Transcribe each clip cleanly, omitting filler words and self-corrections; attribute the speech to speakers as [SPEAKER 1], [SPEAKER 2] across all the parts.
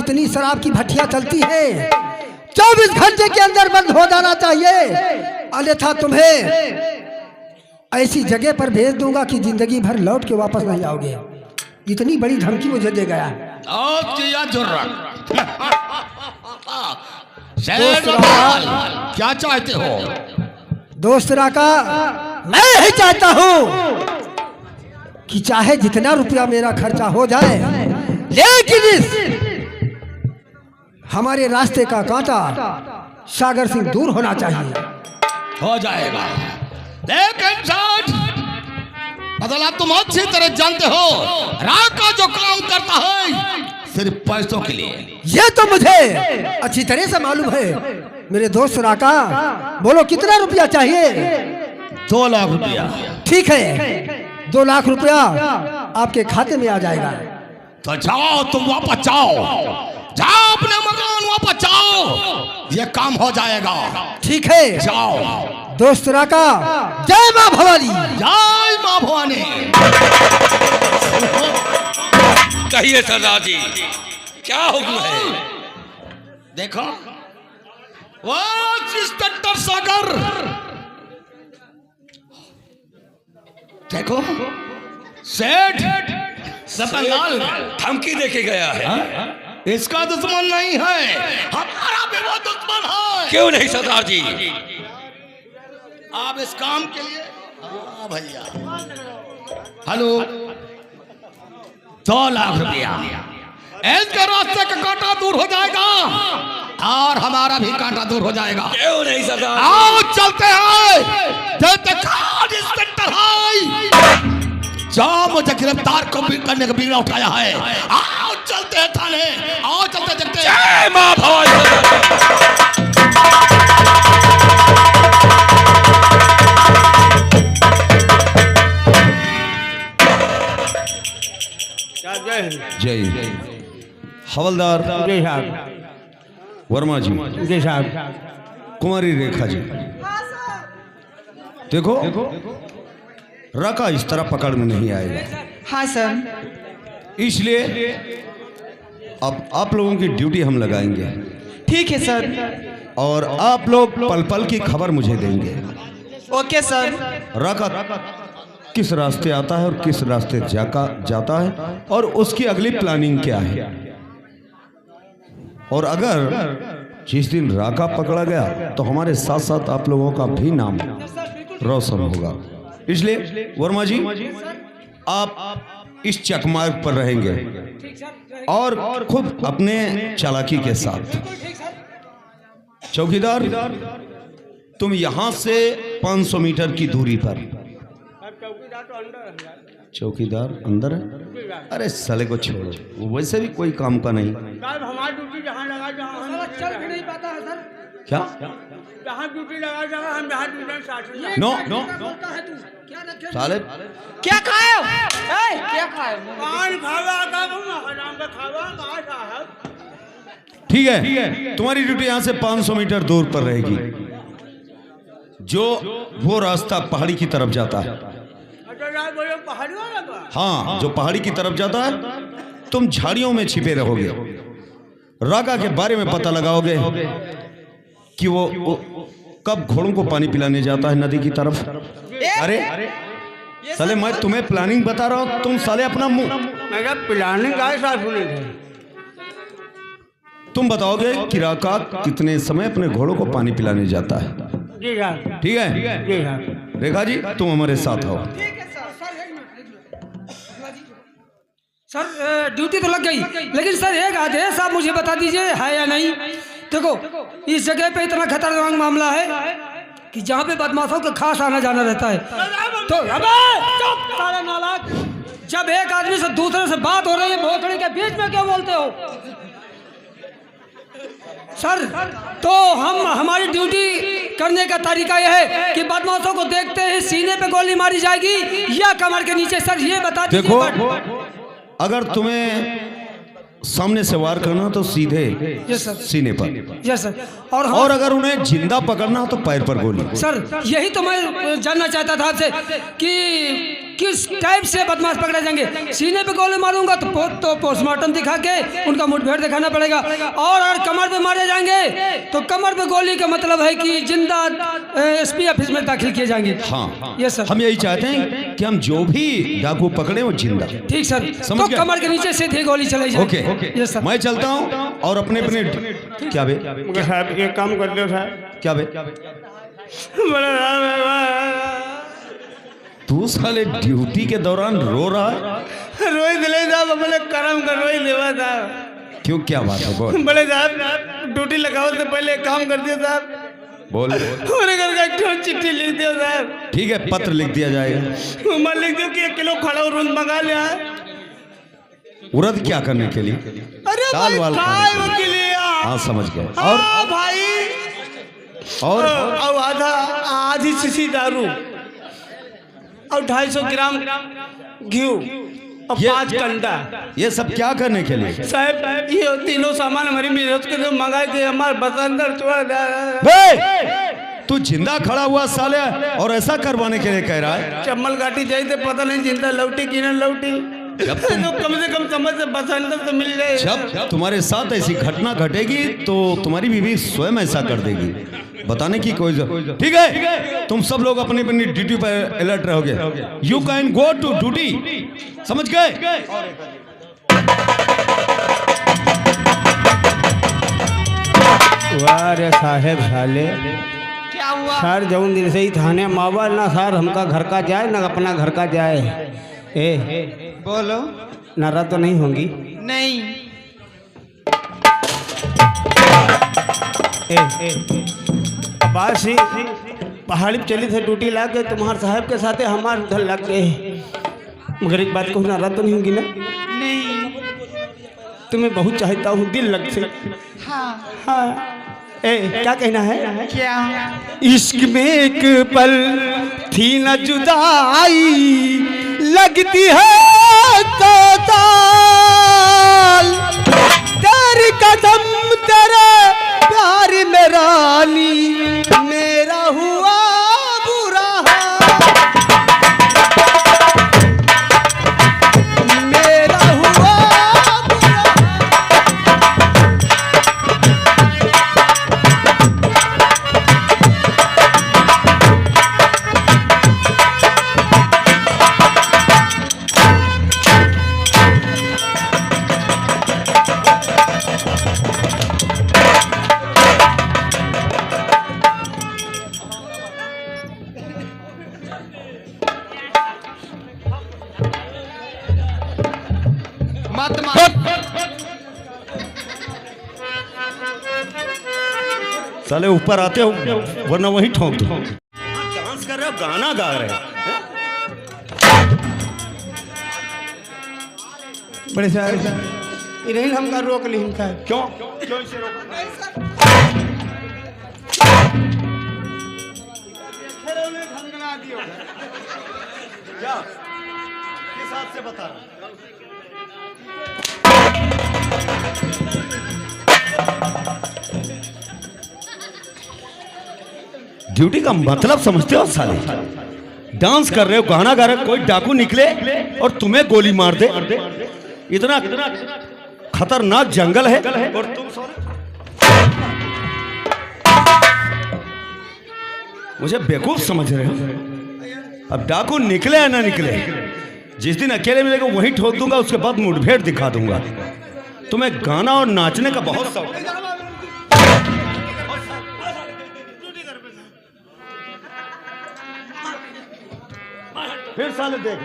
[SPEAKER 1] जितनी शराब की भट्टियां चलती हैं 24 घंटे के अंदर बंद हो जाना चाहिए, अन्यथा तुम्हें ऐसी जगह पर भेज दूंगा कि जिंदगी भर लौट के वापस नहीं आओगे। इतनी बड़ी धमकी मुझे दे गया।
[SPEAKER 2] क्या चाहते हो?
[SPEAKER 1] दोस्त राका, मैं यही चाहता हूँ कि चाहे जितना रुपया मेरा खर्चा हो जाए, लेकिन इस हमारे रास्ते का कांटा सागर सिंह दूर होना चाहिए।
[SPEAKER 2] हो जाएगा, लेकिन साथ बदला तुम अच्छी तरह जानते हो राका जो काम करता है सिर्फ पैसों के लिए।
[SPEAKER 1] ये तो मुझे अच्छी तरह से मालूम है मेरे दोस्त राका। बोलो कितना रुपया चाहिए?
[SPEAKER 2] 2 लाख रुपया।
[SPEAKER 1] ठीक है, 2 लाख रुपया आपके खाते में आ जाएगा।
[SPEAKER 2] तो जाओ, तुम वापस जाओ, जाओ अपने मकान वापस जाओ, ये काम हो जाएगा।
[SPEAKER 1] ठीक है,
[SPEAKER 2] जाओ
[SPEAKER 1] दोस्त राका। जय माँ भवानी।
[SPEAKER 2] जय माँ भवानी।
[SPEAKER 3] कहिए सरदार जी, क्या हुक्म है?
[SPEAKER 2] देखो वो इंस्पेक्टर सागर, देखो सेठ सपनलाल
[SPEAKER 3] धमकी देके गया है।
[SPEAKER 2] इसका दुश्मन नहीं है, हमारा भी वो दुश्मन है।
[SPEAKER 3] क्यों नहीं सरदार जी?
[SPEAKER 2] आप इस काम के लिए भैया, हेलो, 2 लाख रुपया, इसके रास्ते का कांटा दूर हो जाएगा और हमारा भी कांटा दूर हो जाएगा।
[SPEAKER 3] क्यों नहीं सरदार?
[SPEAKER 2] आओ चलते हैं, चलते इंस्पेक्टर है जो मुझे गिरफ्तार करने का बीड़ा उठाया है। आओ चलते हैं थाने, आओ चलते चलते।
[SPEAKER 3] जय माँ भवानी।
[SPEAKER 4] जय हवलदार वर्मा जी,
[SPEAKER 1] जी साहब।
[SPEAKER 4] कुमारी रेखा जी, देखो राका इस तरह पकड़ में नहीं आएगा।
[SPEAKER 5] हाँ सर।
[SPEAKER 4] इसलिए अब आप लोगों की ड्यूटी हम लगाएंगे।
[SPEAKER 5] ठीक है सर।
[SPEAKER 4] और आप लोग पल पल की खबर मुझे देंगे।
[SPEAKER 5] Okay sir.
[SPEAKER 4] राका किस रास्ते आता है और किस रास्ते जाता है और उसकी अगली प्लानिंग क्या है। और अगर जिस दिन राका पकड़ा गया तो हमारे साथ साथ आप लोगों का भी नाम रोशन होगा। इसलिए वर्मा जी, आप इस चकमार्ग पर रहेंगे और खूब अपने चालाकी के साथ। चौकीदार, तुम यहां से 500 मीटर की दूरी पर। चौकीदार अंदर है? अरे साले को छोड़ो, वो वैसे भी कोई काम का नहीं।
[SPEAKER 6] हमारी ड्यूटी जहाँ लगा जहाँ
[SPEAKER 1] चल भी नहीं पाता है सर।
[SPEAKER 4] क्या?
[SPEAKER 6] जहाँ ड्यूटी लगा जगह हम जहाँ ड्यूटी
[SPEAKER 4] नो साले
[SPEAKER 5] क्या खाए हो? क्या खाए हो?
[SPEAKER 6] पान खावा हराम का खावा कहाँ साहब।
[SPEAKER 4] ठीक है, तुम्हारी ड्यूटी यहां से 500 मीटर दूर पर रहेगी। जो वो रास्ता पहाड़ी की तरफ जाता है,
[SPEAKER 6] पहाड़ी वाला?
[SPEAKER 4] हाँ, जो पहाड़ी की तरफ जाता है, तुम झाड़ियों में छिपे रहोगे। राका के बारे में पता लगाओगे कि वो कब घोड़ों को पानी पिलाने जाता है नदी की तरफ। अरे साले, मैं तुम्हें प्लानिंग बता रहा हूँ, तुम साले अपना मुंह।
[SPEAKER 6] मेरा प्लानिंग का साथ सुने थे।
[SPEAKER 4] तुम बताओगे कि राका कितने समय अपने घोड़ों को पानी पिलाने जाता है।
[SPEAKER 6] जी सर।
[SPEAKER 4] ठीक है?
[SPEAKER 6] जी सर।
[SPEAKER 4] रेखा जी, तुम हमारे साथ आओ।
[SPEAKER 1] सर ड्यूटी तो लग गई, लेकिन सर एक आदेश आप मुझे बता दीजिए है या नहीं। देखो इस जगह पे इतना खतरनाक मामला है कि जहाँ पे बदमाशों का खास आना जाना रहता है। तो सारे नालायक, जब एक आदमी से दूसरे से बात हो रही है, भोसड़ी के बीच में क्यों बोलते हो? सर तो हमारी ड्यूटी करने का तरीका यह है कि बदमाशों को देखते ही सीने पे गोली मारी जाएगी या कमर के नीचे। सर ये बता दीजिए।
[SPEAKER 4] देखो, अगर तुम्हें सामने से वार करना तो सीधे सीने पर।
[SPEAKER 1] Yes sir.
[SPEAKER 4] और अगर उन्हें जिंदा पकड़ना तो पैर पर गोली।
[SPEAKER 1] सर यही तो मैं जानना चाहता था आपसे कि किस टाइप से बदमाश पकड़े जाएंगे। सीने पे गोली मारूंगा तो पोस्टमार्टम दिखा के उनका मुठभेड़ दिखाना पड़ेगा, और अगर कमर पे मारे जाएंगे तो कमर पे गोली का मतलब है कि जिंदा एसपी ऑफिस में दाखिल किए जाएंगे।
[SPEAKER 4] हाँ
[SPEAKER 1] यस सर।
[SPEAKER 4] हम यही चाहते हैं कि हम जो भी डाकू पकड़े वो जिंदा।
[SPEAKER 1] ठीक सर,
[SPEAKER 4] समझ
[SPEAKER 1] तो
[SPEAKER 4] गए?
[SPEAKER 1] कमर के नीचे सीधी गोली चलाई जाए।
[SPEAKER 4] Okay
[SPEAKER 1] yes sir.
[SPEAKER 4] मैं चलता हूँ और अपने अपने क्या बे
[SPEAKER 6] मगर साहब एक काम कर दो साहब।
[SPEAKER 4] क्या बे
[SPEAKER 6] बड़ा साहब
[SPEAKER 4] तू साले ड्यूटी के दौरान रो रहा है?
[SPEAKER 6] रोई दिले साहब अपने कर्म कर रोई देवा साहब।
[SPEAKER 4] क्यों, क्या बात है, बोल
[SPEAKER 6] बड़े साहब ड्यूटी लगाओ से पहले एक काम कर दियो साहब,
[SPEAKER 4] बोल।
[SPEAKER 6] हमारे घर का एक ठो चिट्ठी लिख दियो साहब।
[SPEAKER 4] ठीक है, पत्र लिख दिया जाएगा।
[SPEAKER 6] मैं लिख दियो कि 1 किलो खड़ा और मंगा लिया।
[SPEAKER 4] उड़द क्या करने के लिए?
[SPEAKER 6] अरे
[SPEAKER 4] दाल
[SPEAKER 6] भाई
[SPEAKER 4] वाल
[SPEAKER 6] काय
[SPEAKER 4] खाने के
[SPEAKER 6] वो
[SPEAKER 4] लिए।
[SPEAKER 6] के लिए
[SPEAKER 4] हाँ समझ गए।
[SPEAKER 6] और भाई
[SPEAKER 4] और
[SPEAKER 6] और आधी शीशी दारू और 250 ग्राम घी और
[SPEAKER 4] ये-
[SPEAKER 6] 5 कंडा।
[SPEAKER 4] ये सब क्या करने के लिए?
[SPEAKER 6] साहब ये तीनों सामान हमारी मेहनत के लिए मंगाए थे, हमारे बस अंदर छोड़ दिया।
[SPEAKER 4] बे, तू जिंदा खड़ा हुआ साले और ऐसा करवाने के लिए कह रहा है?
[SPEAKER 6] चम्मल काटी जाए थे, पता नहीं जिंदा लौटी कि न लौटी।
[SPEAKER 4] जब तुम-
[SPEAKER 6] तो कम से कम समझ से बस अंदर तो मिल जाए।
[SPEAKER 4] जब तुम्हारे साथ ऐसी घटना घटेगी तो तुम्हारी बीवी स्वयं ऐसा कर देगी, बताने की कोई जरूरत। ठीक है, तुम सब लोग अपनी अपनी ड्यूटी पर अलर्ट रहोगे। You can go to duty, समझ गए?
[SPEAKER 6] वाह रे साहेब साले,
[SPEAKER 5] क्या हुआ?
[SPEAKER 6] सर जौन दिन से ही थाने मावा ना सर हमका घर का जाए ना अपना घर का जाए। ए
[SPEAKER 5] बोलो।
[SPEAKER 6] नाराज तो नहीं होंगी?
[SPEAKER 5] नहीं।
[SPEAKER 6] बासी पहाड़ी पे चली थे ड्यूटी ला के तुम्हारे साहब के साथ हमारे उधर लग गए, मगर एक बात कहूँ नाराज तो नहीं होंगी ना?
[SPEAKER 5] नहीं।
[SPEAKER 6] तुम्हें बहुत चाहता हूँ दिल लग से।
[SPEAKER 5] हाँ।
[SPEAKER 6] हाँ ए क्या कहना है?
[SPEAKER 5] क्या?
[SPEAKER 6] इश्क में एक पल थी न जुदाई, लगती है तो ताल, तेरी कदम तेरे प्यार में रानी, मेरा हुआ बुरा हाल, मेरा हुआ बुरा हाल।
[SPEAKER 5] मत मार।
[SPEAKER 4] साले ऊपर आते हो वरना वहीं ठोक दो। डांस कर रहे हो, गाना गा रहे हो।
[SPEAKER 6] बड़े साहब इन्हें हमका रोक ली इनका।
[SPEAKER 4] क्यों? क्या किस हाथ से बता? ड्यूटी का मतलब समझते हो साले? डांस कर रहे हो, गाना गा रहे हो, कोई डाकू निकले और तुम्हें गोली मार दे। इतना खतरनाक जंगल है और तुम मुझे बेवकूफ समझ रहे हो? अब डाकू निकले या ना निकले, जिस दिन अकेले मिलेगा वहीं ठोक दूंगा, उसके बाद मुठभेड़ दिखा दूंगा। तुम्हें गाना और नाचने का बहुत शौक है। फिर साले देख,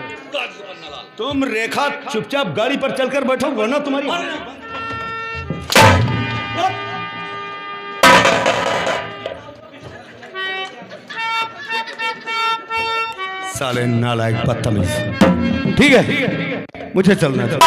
[SPEAKER 4] तुम रेखा चुपचाप गाड़ी पर चलकर बैठो वरना तुम्हारी साले नालायक बदतमीज। ठीक है, मुझे चलना है।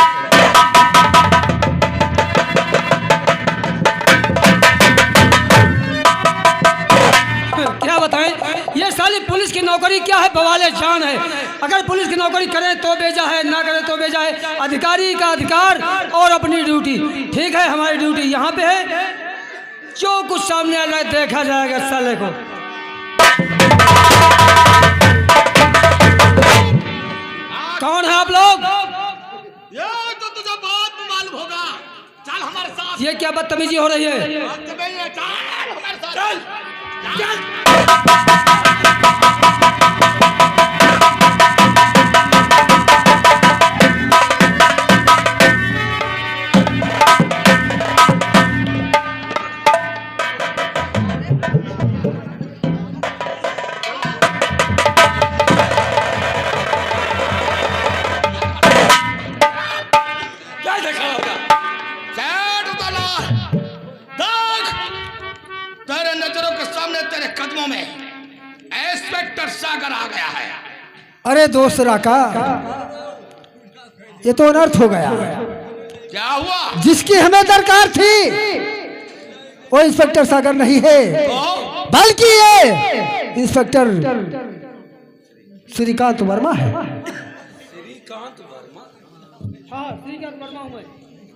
[SPEAKER 1] क्या बताएं, ये साली पुलिस की नौकरी क्या है, बवाले जान है। अगर पुलिस की नौकरी करे तो बेजा है, ना करे तो बेजा है। अधिकारी का अधिकार और अपनी ड्यूटी। ठीक है, हमारी ड्यूटी यहाँ पे है, जो कुछ सामने आ जाए देखा जाएगा साले को। कौन है आप लोग?
[SPEAKER 2] ये तो तुझे बहुत मालूम होगा। चल हमारे साथ।
[SPEAKER 1] ये क्या बदतमीजी हो रही है?
[SPEAKER 2] चल हमारे साथ। चल।
[SPEAKER 3] क्या देखा होगा?
[SPEAKER 2] चैट उतारा। देख, तेरे नजरों के सामने तेरे कदमों में इंस्पेक्टर सागर आ गया है।
[SPEAKER 1] अरे दोस्त राका, ये तो अनर्थ हो गया।
[SPEAKER 2] क्या हुआ?
[SPEAKER 1] जिसकी हमें दरकार थी वो इंस्पेक्टर सागर नहीं है, बल्कि ये इंस्पेक्टर श्रीकांत वर्मा है।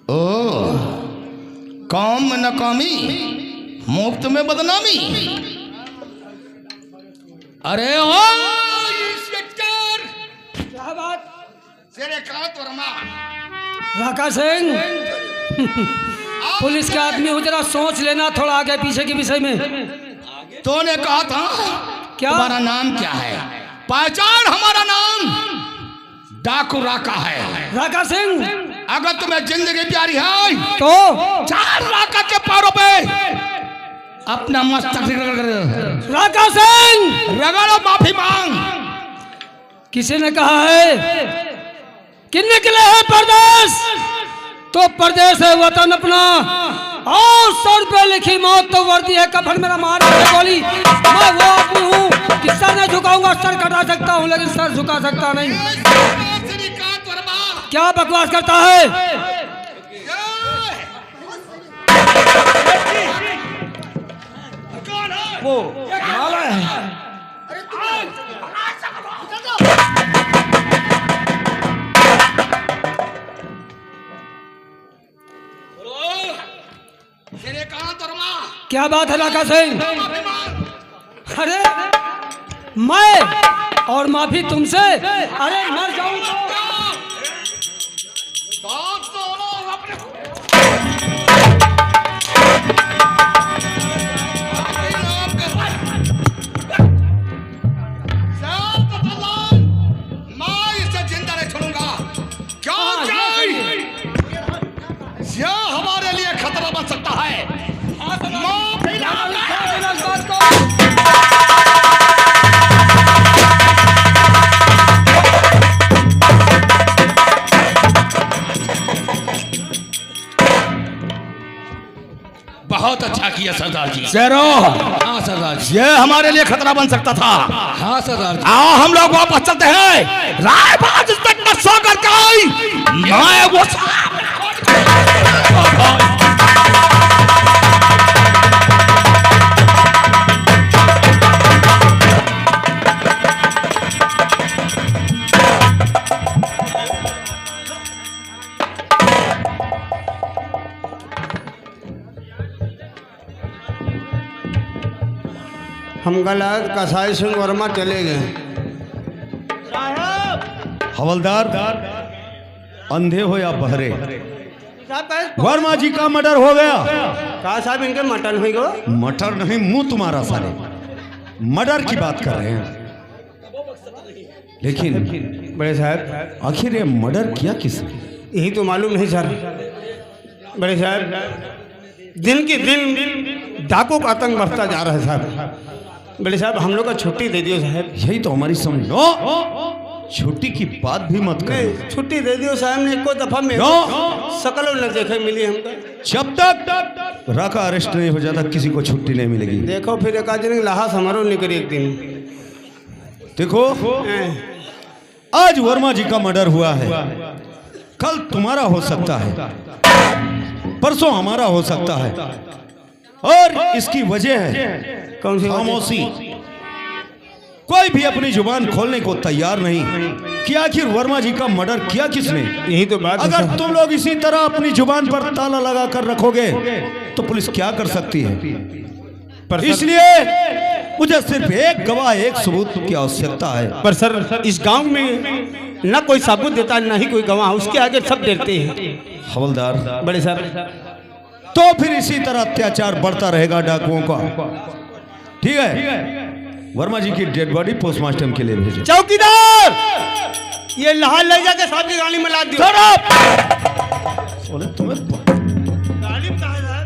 [SPEAKER 2] ओ, काम में नाकामी, मुफ्त में बदनामी। अरे ओ इंस्पेक्टर,
[SPEAKER 1] क्या बात?
[SPEAKER 2] श्रीकांत वर्मा।
[SPEAKER 1] राका सिंह, पुलिस के आदमी हो, जरा सोच लेना थोड़ा आगे पीछे के विषय में।
[SPEAKER 2] तूने कहा था
[SPEAKER 1] क्या?
[SPEAKER 2] तुम्हारा नाम क्या है? पहचान, हमारा नाम डाकू राका है।
[SPEAKER 1] राका सिंह,
[SPEAKER 2] अगर तुम्हें जिंदगी प्यारी है
[SPEAKER 1] तो
[SPEAKER 2] चार राका के पैरों पे अपना मस्तक रगड़।
[SPEAKER 1] राका सिंह,
[SPEAKER 2] रगड़ो, माफी मांग।
[SPEAKER 1] किसी ने कहा है कि निकले हैं परदेश तो परदेश है वतन अपना, और सर पे लिखी मौत तो वर्दी है कफन मेरा। मारने है गोली, मैं वो आदमी हूँ कि सर नहीं झुकाऊंगा, सर कटा सकता हूँ लेकिन सर झुका सकता नहीं।
[SPEAKER 2] श्रीकांत वर्मा,
[SPEAKER 1] क्या बकवास करता है? वो माला है।
[SPEAKER 2] श्रीकांत वर्मा,
[SPEAKER 1] क्या बात है राका सिंह?
[SPEAKER 2] माफी मांग।
[SPEAKER 1] अरे मैं और माफी तुमसे? अरे मर जाऊं तो
[SPEAKER 2] बात सुनो अपने। मैं इसे जिंदा नहीं छोड़ूंगा, क्योंकि यह हमारे लिए खतरा बन सकता है। माफी ना
[SPEAKER 3] बहुत अच्छा किया सरदार जी।
[SPEAKER 2] शेरो,
[SPEAKER 3] हाँ सरदार जी।
[SPEAKER 2] ये हमारे लिए खतरा बन सकता था।
[SPEAKER 3] हाँ सरदार जी।
[SPEAKER 2] आओ हम लोग वापस चलते हैं। रायबाज इंस्पेक्टर सागर का मैं वो
[SPEAKER 6] हम गलत कसाई सिंह वर्मा चले गए।
[SPEAKER 4] हवलदार, अंधे हो या बहरे, वर्मा जी का मर्डर हो गया।
[SPEAKER 6] कहा साहब इनके मटन हुई गो?
[SPEAKER 4] मटर नहीं, मुंह तुम्हारा साले। मर्डर की बात कर रहे हैं, लेकिन
[SPEAKER 6] बड़े साहब,
[SPEAKER 4] आखिर ये मर्डर किया किसने?
[SPEAKER 6] यही तो मालूम नहीं सर। बड़े साहब, दिन की दिन डाकों का आतंक बढ़ता जा रहा है साहब। बड़े साहब, हम लोग का छुट्टी दे दियो साहब।
[SPEAKER 4] यही तो हमारी समझ लो। छुट्टी की बात भी मत करो।
[SPEAKER 6] नहीं, छुट्टी दे दियो साहब ने, एको दफा में शकल न देखे मिली हमको।
[SPEAKER 4] जब तक राका अरेस्ट नहीं हो जाता किसी को छुट्टी नहीं मिलेगी।
[SPEAKER 6] देखो फिर एक आदमी लाश हमारो निकली एक दिन।
[SPEAKER 4] देखो, आज वर्मा जी का मर्डर हुआ है, कल तुम्हारा हो सकता है, परसों हमारा हो सकता है, और इसकी वजह है
[SPEAKER 6] कौन सी?
[SPEAKER 4] खामोशी। कोई भी अपनी जुबान खोलने को तैयार नहीं कि आखिर वर्मा जी का मर्डर किया किसने।
[SPEAKER 6] यही तो बात है
[SPEAKER 4] अगर
[SPEAKER 6] साहब।
[SPEAKER 4] तुम लोग इसी तरह अपनी जुबान पर ताला लगा कर रखोगे तो पुलिस क्या कर सकती है।
[SPEAKER 6] पर सर,
[SPEAKER 4] इसलिए मुझे सिर्फ एक गवाह, एक सबूत की आवश्यकता है।
[SPEAKER 6] पर सर इस गांव में न कोई सबूत देता न ही कोई गवाह, उसके आगे सब डरते हैं।
[SPEAKER 4] हवलदार
[SPEAKER 6] बड़े साहब
[SPEAKER 4] तो फिर इसी तरह अत्याचार बढ़ता रहेगा डाकुओं का। ठीक है, वर्मा जी की डेड बॉडी पोस्टमार्टम के लिए भेजो।
[SPEAKER 6] चौकीदार ये लहार ले जाके साहब की गाड़ी में लाद दियो।
[SPEAKER 4] बोले तुम्हें
[SPEAKER 6] गाड़ी में कहाँ है साहब?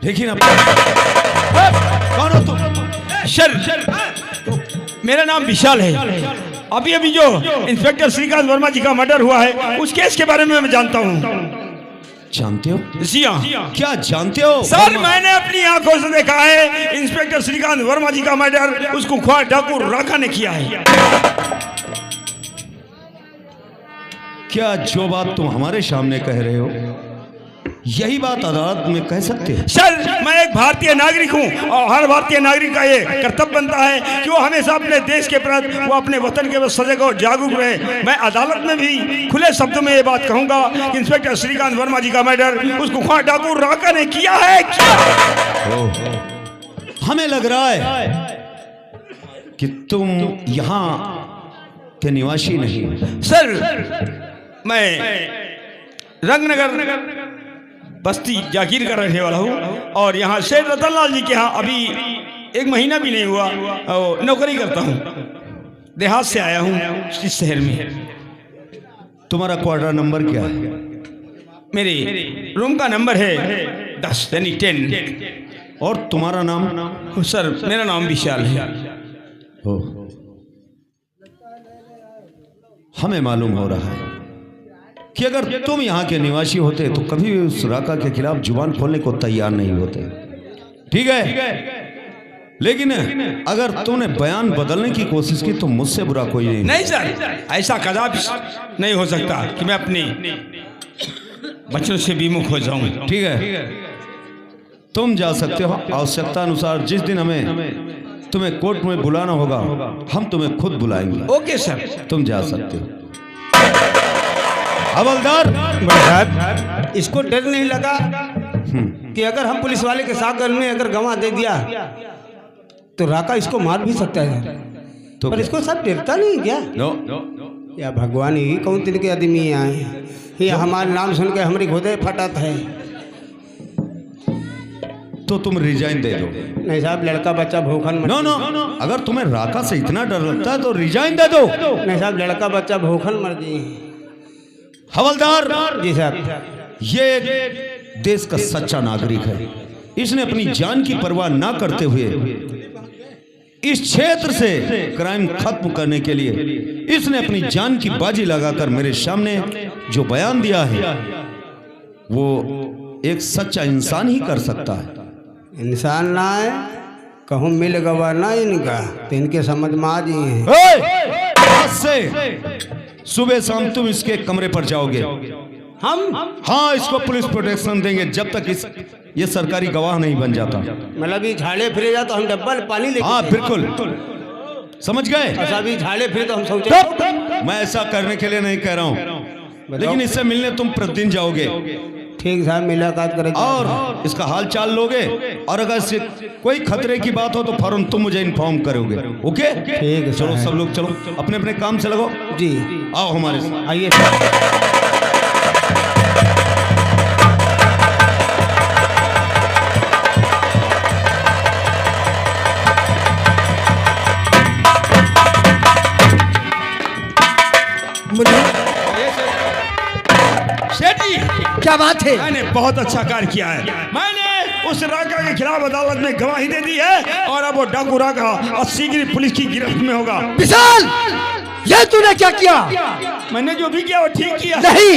[SPEAKER 4] देखिए ना, कौन हो तुम?
[SPEAKER 6] सर मेरा नाम विशाल है। अभी अभी जो इंस्पेक्टर श्रीकांत वर्मा जी का मर्डर हुआ है उस केस के बारे में मैं जानता हूँ।
[SPEAKER 4] जानते हो?
[SPEAKER 6] जी हाँ।
[SPEAKER 4] क्या जानते हो?
[SPEAKER 6] सर मैंने अपनी आंखों से देखा है इंस्पेक्टर श्रीकांत वर्मा जी का मर्डर उसको ख्वार डाकू राका ने किया है।
[SPEAKER 4] क्या जो बात तुम हमारे सामने कह रहे हो यही बात अदालत में कह सकते हो?
[SPEAKER 6] सर मैं एक भारतीय नागरिक हूं और हर भारतीय नागरिक का ये कर्तव्य बनता है कि वो हमेशा अपने देश के प्रति वो अपने वतन के प्रति सजग और जागरूक रहे। मैं अदालत में भी खुले शब्दों में ये बात कहूंगा कि इंस्पेक्टर श्रीकांत वर्मा जी का मर्डर उसको ख्वार डाकू राका ने किया है।
[SPEAKER 4] हमें लग रहा है कि तुम यहाँ के निवासी नहीं।
[SPEAKER 6] सर मैं रंगनगर बस्ती जागीर का रहने वाला हूँ और यहाँ शेर रतनलाल जी के यहाँ अभी 1 महीना भी नहीं हुआ और नौकरी करता हूँ। देहात से आया हूँ इस शहर में।
[SPEAKER 4] तुम्हारा क्वार्टर नंबर क्या है?
[SPEAKER 6] मेरे रूम का नंबर है 10 यानी 10।
[SPEAKER 4] और तुम्हारा नाम?
[SPEAKER 6] सर मेरा नाम विशाल है।
[SPEAKER 4] हो, हमें मालूम हो रहा है कि अगर तुम यहाँ के निवासी होते तो कभी भी उस राका के खिलाफ जुबान खोलने को तैयार नहीं होते। ठीक है, लेकिन अगर तुमने बयान बदलने की कोशिश की तो मुझसे बुरा कोई नहीं।
[SPEAKER 6] नहीं सर ऐसा कदापि नहीं हो सकता कि मैं अपने बच्चों से विमुख हो जाऊं।
[SPEAKER 4] ठीक है, तुम जा सकते हो। आवश्यकता अनुसार जिस दिन हमें तुम्हें कोर्ट में बुलाना होगा हम तुम्हें खुद बुलाएंगे।
[SPEAKER 6] Okay sir.
[SPEAKER 4] तुम जा सकते हो। हवलदार
[SPEAKER 6] साहब इसको डर नहीं लगा कि अगर हम पुलिस वाले के साथ में अगर गवाह दे दिया तो राका इसको मार भी सकता है
[SPEAKER 4] तो
[SPEAKER 6] पर इसको सब डरता नहीं क्या? या भगवान ही कौन दिन के आदमी आए ये हमारा नाम सुन के हमारी हृदय फटत है।
[SPEAKER 4] तो तुम रिजाइन दे दो।
[SPEAKER 6] नहीं साहब लड़का बच्चा भूखन मर
[SPEAKER 4] नो नो, अगर तुम्हें राका से इतना डर लगता है तो रिजाइन दे दो।
[SPEAKER 6] नहीं साहब लड़का बच्चा भूखन मर गई।
[SPEAKER 4] हवलदार
[SPEAKER 6] जी साहब
[SPEAKER 4] ये देश का सच्चा नागरिक है। इसने अपनी जान की परवाह ना करते हुए इस क्षेत्र से क्राइम खत्म करने के लिए इसने अपनी जान की बाजी लगाकर मेरे सामने जो बयान दिया है वो एक सच्चा इंसान ही कर सकता है।
[SPEAKER 6] इंसान ना है कहूँ मिल गवा ना इनका तो इनके समझ में आ जी हैं।
[SPEAKER 4] आज से सुबह शाम तुम इसके कमरे पर जाओगे।
[SPEAKER 6] हम
[SPEAKER 4] हाँ इसको पुलिस प्रोटेक्शन देंगे जब तक ये सरकारी गवाह नहीं बन जाता।
[SPEAKER 6] मतलब ये झाड़े फिरे जा तो हम डब्बल पानी लेके
[SPEAKER 4] हाँ बिल्कुल समझ गए।
[SPEAKER 6] अच्छा भी झाड़े फिरे तो हम सोचे
[SPEAKER 4] मैं ऐसा करने के लिए नहीं कह रहा हूँ लेकिन इससे मिलने तुम प्रतिदिन जाओगे।
[SPEAKER 6] ठीक साहब मुलाकात करेंगे
[SPEAKER 4] और इसका हाल चाल लोगे और अगर से कोई खतरे की बात हो तो फौरन तुम मुझे इन्फॉर्म करोगे। ओके
[SPEAKER 6] ठीक है
[SPEAKER 4] चलो सब लोग चलो अपने अपने काम से लगो।
[SPEAKER 6] जी
[SPEAKER 4] आओ हमारे साथ।
[SPEAKER 6] आइए।
[SPEAKER 1] सेठ जी क्या बात है?
[SPEAKER 6] मैंने बहुत अच्छा कार्य किया है। मैंने उस राका के खिलाफ अदालत में गवाही दे दी है और अब वो डाकू राका और शीघ्र पुलिस की गिरफ्त में होगा।
[SPEAKER 1] विशाल ये तूने क्या किया?
[SPEAKER 6] मैंने जो भी किया वो ठीक किया।
[SPEAKER 1] नहीं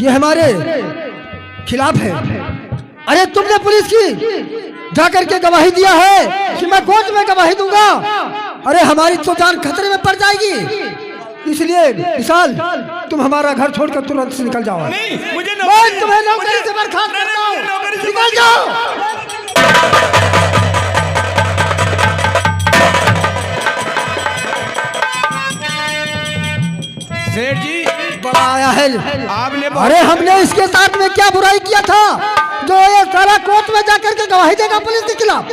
[SPEAKER 1] ये हमारे खिलाफ है। अरे तुमने पुलिस की जाकर के गवाही दिया है कि मैं कोर्ट में गवाही दूंगा। अरे हमारी तो जान खतरे में पड़ जाएगी। इसलिए विशाल तुम हमारा घर छोड़कर तुरंत से निकल जाओ।
[SPEAKER 6] नहीं मुझे
[SPEAKER 1] मैं तुम्हें नौकरी से बर्खास्त करता हूं। निकल जाओ।
[SPEAKER 6] सेठ जी
[SPEAKER 1] बड़ा आया है
[SPEAKER 6] आपने
[SPEAKER 1] अरे हमने इसके साथ में क्या बुराई किया था जो ये सारा कोर्ट में जाकर के गवाही देगा पुलिस के खिलाफ?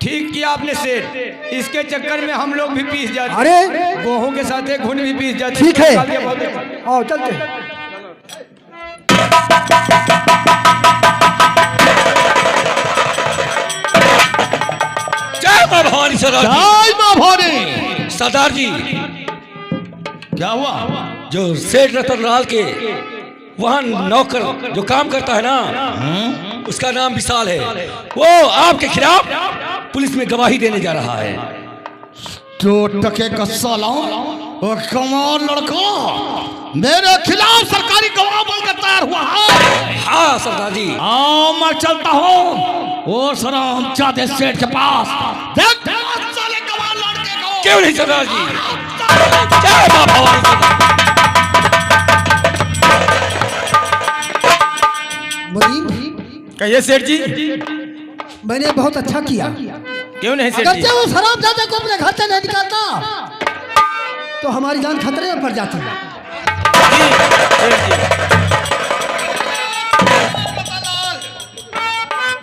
[SPEAKER 7] ठीक किया आपने सेठ, इसके चक्कर में हम लोग भी पीस जाते।
[SPEAKER 1] अरे
[SPEAKER 7] गोहों के साथ एक घुन भी पीस जाते।
[SPEAKER 1] ठीक है।
[SPEAKER 7] निकाल दिया बहुत अच्छा।
[SPEAKER 1] आओ चलते हैं।
[SPEAKER 3] जय मां भवानी सरदार
[SPEAKER 2] जय मां भवानी।
[SPEAKER 3] जी। सरदार जी,
[SPEAKER 2] क्या हुआ?
[SPEAKER 3] जो सेठ रतनलाल के वहाँ नौकर जो काम करता है ना, उसका नाम विशाल है। वो आपके खिलाफ पुलिस में गवाही देने जा रहा है।
[SPEAKER 2] तो टके का साला और कमाल लड़का मेरे खिलाफ सरकारी गवाह बनकर तैयार हुआ है।
[SPEAKER 3] हाँ सरदार जी।
[SPEAKER 2] आओ मैं चलता हूँ वो सराम चाँदे सेठ के पास। देख साले कमाल लड़के को।
[SPEAKER 3] क्यों नहीं सरदार जी? जय मां भवानी सरदार।
[SPEAKER 1] मुनीम,
[SPEAKER 7] कहिए सेठ जी।
[SPEAKER 1] मैंने बहुत अच्छा किया।
[SPEAKER 7] क्यों नहीं सेठ
[SPEAKER 1] अगर
[SPEAKER 7] जी?
[SPEAKER 1] से वो शराबजादे को अपने घर से नहीं निकालता तो हमारी जान खतरे में पड़ जाती है।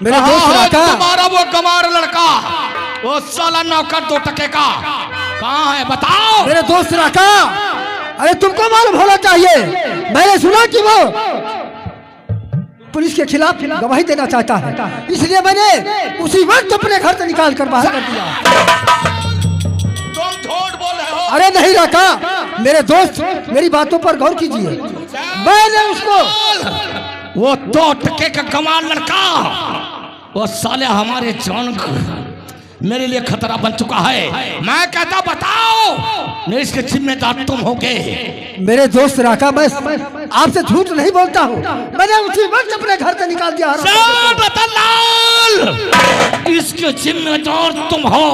[SPEAKER 1] मेरा दोस्त राका,
[SPEAKER 2] तुम्हारा वो कमार लड़का, वो साला नौकर 2 टके का कहाँ है बताओ।
[SPEAKER 1] मेरे दोस्त राका, अरे तुमको मालूम होना चाहिए, मैंने सुना कि वो पुलिस के खिलाफ गवाही देना चाहता है, इसलिए मैंने उसी वक्त अपने घर से निकाल कर बाहर कर दिया।
[SPEAKER 2] तुम झूठ बोल रहे हो।
[SPEAKER 1] अरे नहीं राका, मेरे दोस्त मेरी बातों पर गौर कीजिए। मैंने उसको
[SPEAKER 2] वो 2 टके का कमाल लड़का, वो साले हमारे जान मेरे लिए खतरा बन चुका है। मैं कहता बताओ, नहीं इसके जिम्मेदार तुम होगे।
[SPEAKER 1] मेरे दोस्त राका, मैं आपसे झूठ नहीं बोलता हूँ, मैंने उसी वक्त अपने घर से निकाल दिया।
[SPEAKER 2] रतनलाल, इसके जिम्मेदार तुम हो,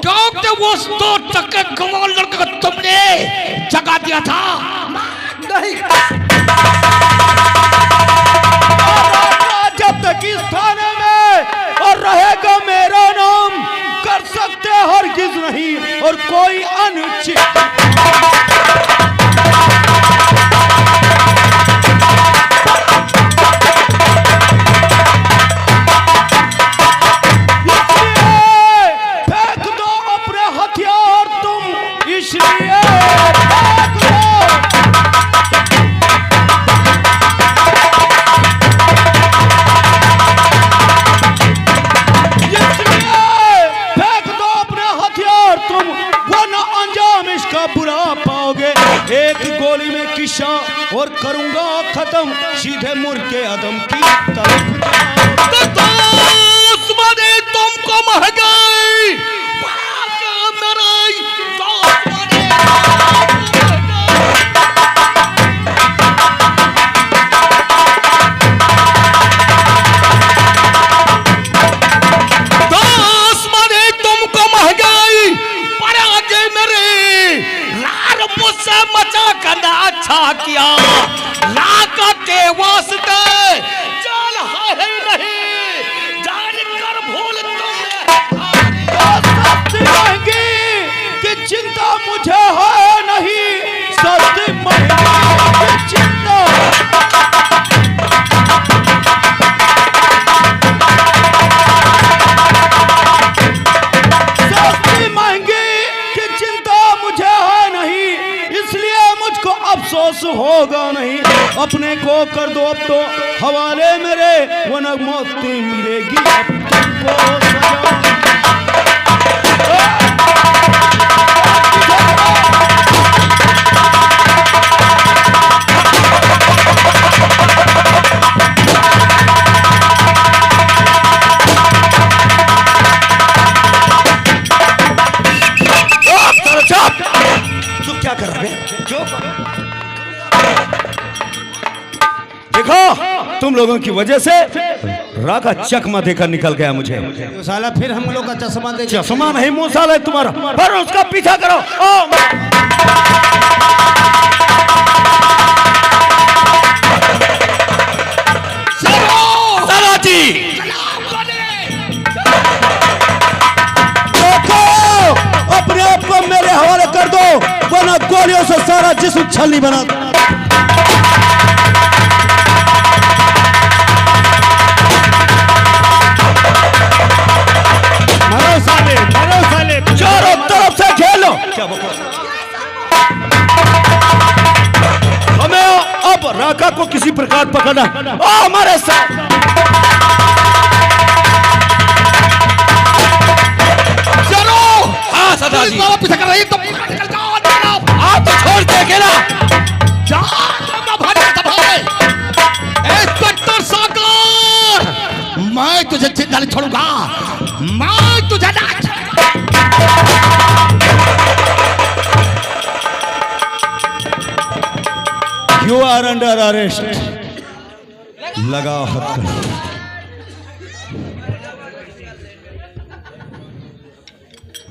[SPEAKER 2] क्योंकि वो 2 टके कमाल लड़का तुमने जगा दिया था।
[SPEAKER 1] नहीं,
[SPEAKER 7] जब तक इस थाने में और रहेगा मेरा नाम, कर सकते हरगिज नहीं और कोई अनुचित। फेंक दो अपने हथियार तुम, इसलिए फेंक दो। बुरा पाओगे। एक गोली में किस्सा और करूंगा खत्म, सीधे मुर्गे आदम की तरफ
[SPEAKER 2] दुश्मनी तुमको महंगाई मचा करना अच्छा किया, लाका के वास्ते चल है नहीं, जान कर भूल
[SPEAKER 7] सस्ती महंगी की चिंता मुझे है नहीं, सस्ती महंगी की चिंता। सस्ती महंगी की चिंता मुझे है नहीं, इसलिए मुझको अफसोस होगा नहीं। अपने को कर दो अब तो हवाले मेरे, वरना मौत मिलेगी अब तुमको सजा।
[SPEAKER 2] तू क्या कर रहे?
[SPEAKER 7] देखो तुम लोगों की वजह से राका चकमा देकर निकल गया मुझे।
[SPEAKER 4] साला फिर हम लोग का चश्मा दे।
[SPEAKER 7] चश्मा नहीं मुंह साला है तुम्हारा, पर उसका पीछा करो।
[SPEAKER 3] जी
[SPEAKER 7] देखो अपने आप को मेरे हवाले कर दो, वरना गोलियों से सारा जिस्म छलनी बना।
[SPEAKER 1] मारो
[SPEAKER 7] प्रकार पकड़ना। ओ हमारे साथ
[SPEAKER 2] चलो।
[SPEAKER 3] हाँ सरदार जी,
[SPEAKER 2] पीछे कर रही है तो निकल जाओ।
[SPEAKER 3] आप तो छोड़ के अकेला।
[SPEAKER 2] इंस्पेक्टर सागर, मैं तुझे जिंदा नहीं छोड़ूंगा। मैं तुझे ना
[SPEAKER 4] यू आर अंडर अरेस्ट। लगाओ हथकड़ी।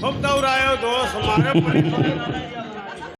[SPEAKER 6] खूब दौड़ाए हो दोस्त हमारे।